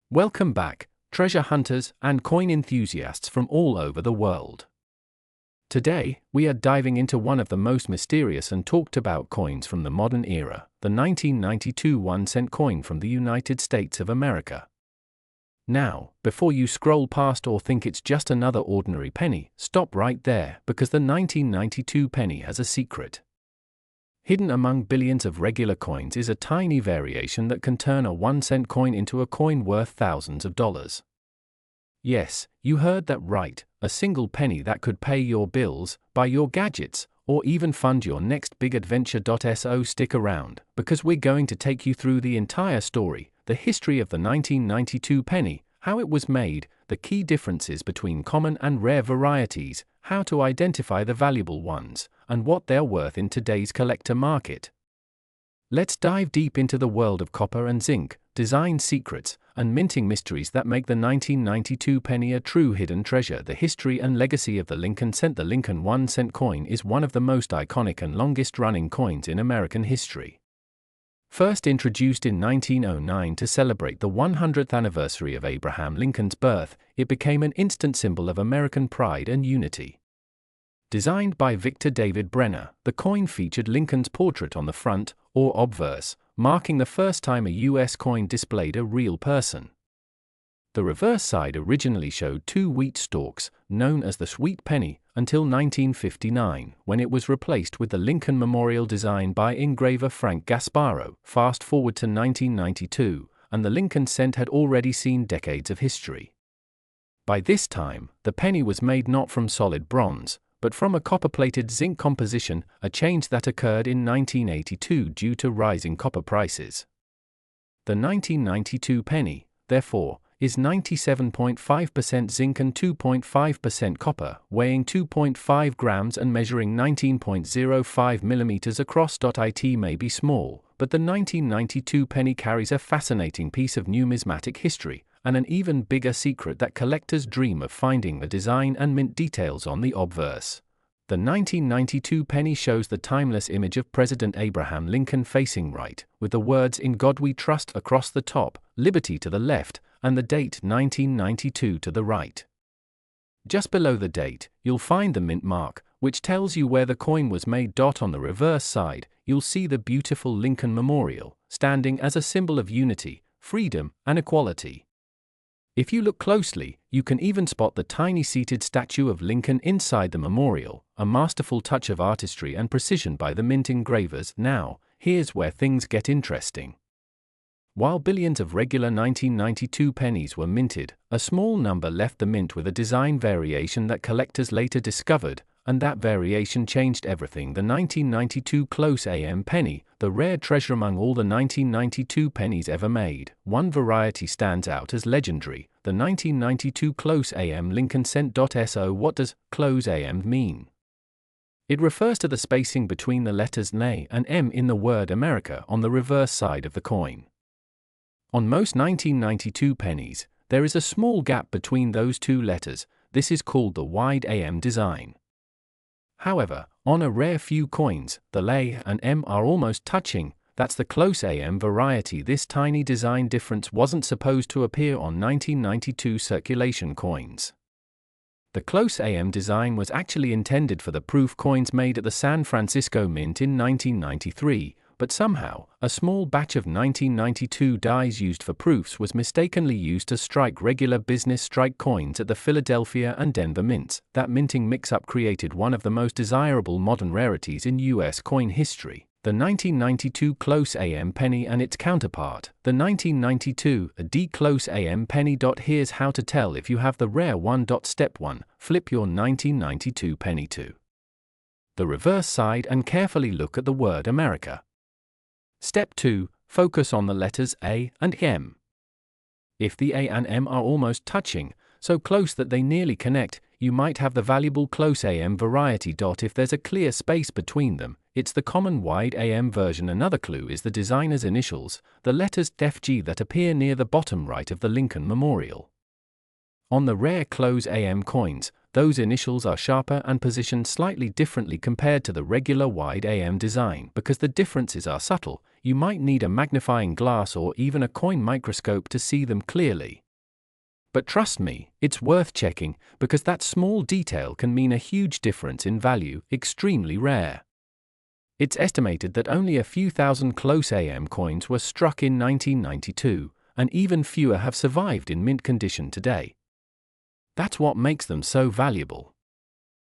Welcome back, treasure hunters and coin enthusiasts from all over the world. Today, we are diving into one of the most mysterious and talked about coins from the modern era, the 1992 1-cent coin from the United States of America. Now, before you scroll past or think it's just another ordinary penny, stop right there, because the 1992 penny has a secret. Hidden among billions of regular coins is a tiny variation that can turn a 1-cent coin into a coin worth thousands of dollars. Yes, you heard that right, a single penny that could pay your bills, buy your gadgets, or even fund your next big adventure. So stick around, because we're going to take you through the entire story, the history of the 1992 penny, how it was made, the key differences between common and rare varieties, how to identify the valuable ones, and what they're worth in today's collector market. Let's dive deep into the world of copper and zinc, design secrets, and minting mysteries that make the 1992 penny a true hidden treasure. The history and legacy of the Lincoln cent. The Lincoln 1-cent coin is one of the most iconic and longest-running coins in American history. First introduced in 1909 to celebrate the 100th anniversary of Abraham Lincoln's birth, it became an instant symbol of American pride and unity. Designed by Victor David Brenner, the coin featured Lincoln's portrait on the front, or obverse, marking the first time a U.S. coin displayed a real person. The reverse side originally showed two wheat stalks, known as the sweet penny, until 1959, when it was replaced with the Lincoln Memorial design by engraver Frank Gasparro. Fast forward to 1992, and the Lincoln cent had already seen decades of history. By this time, the penny was made not from solid bronze, but from a copper-plated zinc composition, a change that occurred in 1982 due to rising copper prices. The 1992 penny, therefore, is 97.5% zinc and 2.5% copper, weighing 2.5 grams and measuring 19.05 millimeters across. It may be small, but the 1992 penny carries a fascinating piece of numismatic history, and an even bigger secret that collectors dream of finding: the design and mint details on the obverse. The 1992 penny shows the timeless image of President Abraham Lincoln facing right, with the words "In God We Trust" across the top, liberty to the left, and the date 1992 to the right. Just below the date, you'll find the mint mark, which tells you where the coin was made. On the reverse side, you'll see the beautiful Lincoln Memorial, standing as a symbol of unity, freedom, and equality. If you look closely, you can even spot the tiny seated statue of Lincoln inside the memorial, a masterful touch of artistry and precision by the mint engravers. Now, here's where things get interesting. While billions of regular 1992 pennies were minted, a small number left the mint with a design variation that collectors later discovered, and that variation changed everything. The 1992 close AM penny, the rare treasure among all the 1992 pennies ever made. One variety stands out as legendary: the 1992 close AM Lincoln cent. So what does close AM mean? It refers to the spacing between the letters N and M in the word America on the reverse side of the coin. On most 1992 pennies, there is a small gap between those two letters. This is called the wide AM design. However, on a rare few coins, the L and M are almost touching. That's the close AM variety. This tiny design difference wasn't supposed to appear on 1992 circulation coins. The close AM design was actually intended for the proof coins made at the San Francisco Mint in 1993, but somehow, a small batch of 1992 dies used for proofs was mistakenly used to strike regular business strike coins at the Philadelphia and Denver mints. That minting mix-up created one of the most desirable modern rarities in U.S. coin history: the 1992 close AM penny and its counterpart, the 1992 D close AM penny. Here's how to tell if you have the rare one. Step 1. Flip your 1992 penny to the reverse side and carefully look at the word America. Step 2. Focus on the letters A and M. If the A and M are almost touching, so close that they nearly connect, you might have the valuable close AM variety. If there's a clear space between them, it's the common wide AM version. Another clue is the designer's initials, the letters FG that appear near the bottom right of the Lincoln Memorial. On the rare close AM coins, those initials are sharper and positioned slightly differently compared to the regular wide AM design. Because the differences are subtle, you might need a magnifying glass or even a coin microscope to see them clearly. But trust me, it's worth checking, because that small detail can mean a huge difference in value, extremely rare. It's estimated that only a few thousand close AM coins were struck in 1992, and even fewer have survived in mint condition today. That's what makes them so valuable.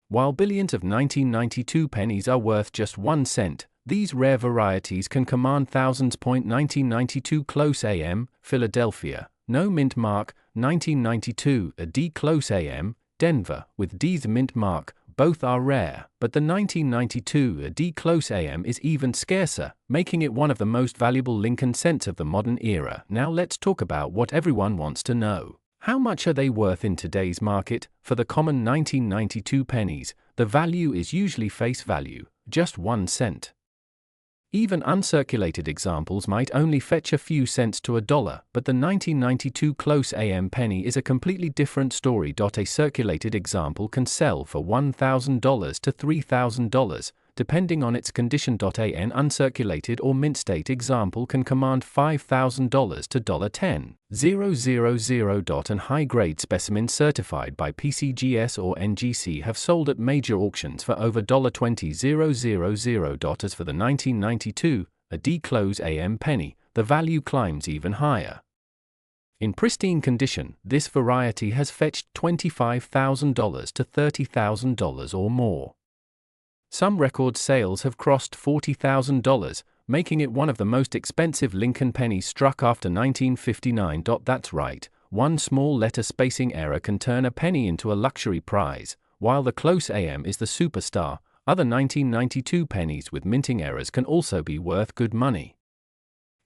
While billions of 1992 pennies are worth just 1 cent, these rare varieties can command thousands. 1992 close AM, Philadelphia, no mint mark. 1992 a D close AM, Denver, with D's mint mark. Both are rare, but the 1992 a D close AM is even scarcer, making it one of the most valuable Lincoln cents of the modern era. Now let's talk about what everyone wants to know. How much are they worth in today's market? For the common 1992 pennies, the value is usually face value, just 1 cent. Even uncirculated examples might only fetch a few cents to $1, but the 1992 close AM penny is a completely different story. A circulated example can sell for $1,000 to $3,000, depending on its condition. An uncirculated or mint state example can command $5,000 to $10,000. And high-grade specimens certified by PCGS or NGC have sold at major auctions for over $20,000. As for the 1992, a D close AM penny, the value climbs even higher. In pristine condition, this variety has fetched $25,000 to $30,000 or more. Some record sales have crossed $40,000, making it one of the most expensive Lincoln pennies struck after 1959. That's right, one small letter spacing error can turn a penny into a luxury prize. While the close AM is the superstar, other 1992 pennies with minting errors can also be worth good money.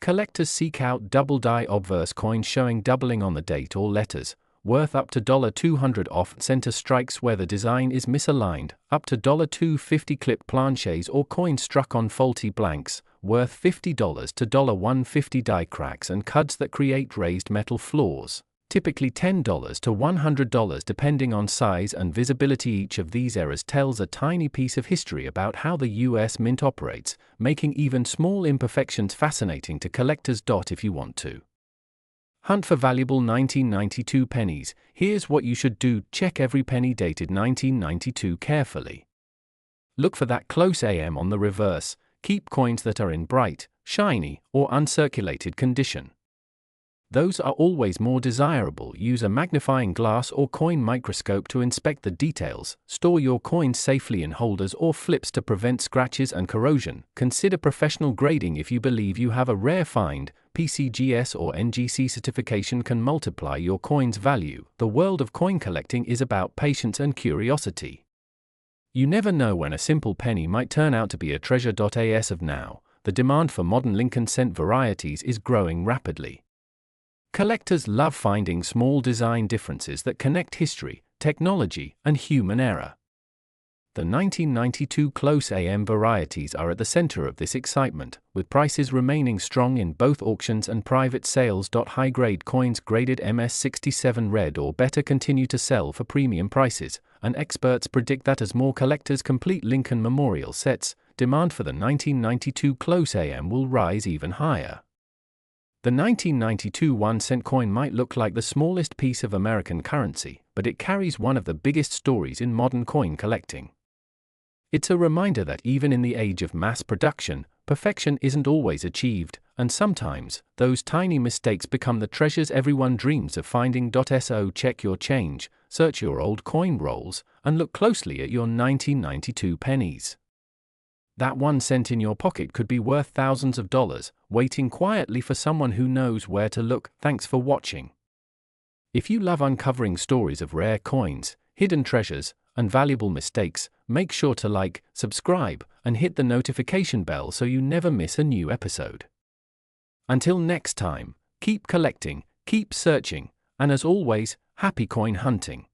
Collectors seek out double-die obverse coins showing doubling on the date or letters, worth up to $200. Off-center strikes where the design is misaligned, up to $250. Clip planches or coins struck on faulty blanks, worth $50 to $150. Die cracks and cuts that create raised metal floors, typically $10 to $100 depending on size and visibility. Each of these errors tells a tiny piece of history about how the US Mint operates, making even small imperfections fascinating to collectors. If you want to hunt for valuable 1992 pennies, here's what you should do. Check every penny dated 1992 carefully. Look for that close AM on the reverse. Keep coins that are in bright, shiny, or uncirculated condition. Those are always more desirable. Use a magnifying glass or coin microscope to inspect the details. Store your coins safely in holders or flips to prevent scratches and corrosion. Consider professional grading if you believe you have a rare find. PCGS or NGC certification can multiply your coin's value. The world of coin collecting is about patience and curiosity. You never know when a simple penny might turn out to be a treasure. As of now, the demand for modern Lincoln cent varieties is growing rapidly. Collectors love finding small design differences that connect history, technology, and human error. The 1992 close AM varieties are at the center of this excitement, with prices remaining strong in both auctions and private sales. High-grade coins graded MS67 red or better continue to sell for premium prices, and experts predict that as more collectors complete Lincoln memorial sets, demand for the 1992 close AM will rise even higher. The 1992 1-cent coin might look like the smallest piece of American currency, but it carries one of the biggest stories in modern coin collecting. It's a reminder that even in the age of mass production, perfection isn't always achieved, and sometimes, those tiny mistakes become the treasures everyone dreams of finding. So check your change, search your old coin rolls, and look closely at your 1992 pennies. That 1 cent in your pocket could be worth thousands of dollars, waiting quietly for someone who knows where to look. Thanks for watching. If you love uncovering stories of rare coins, hidden treasures, and valuable mistakes, make sure to like, subscribe, and hit the notification bell so you never miss a new episode. Until next time, keep collecting, keep searching, and as always, happy coin hunting.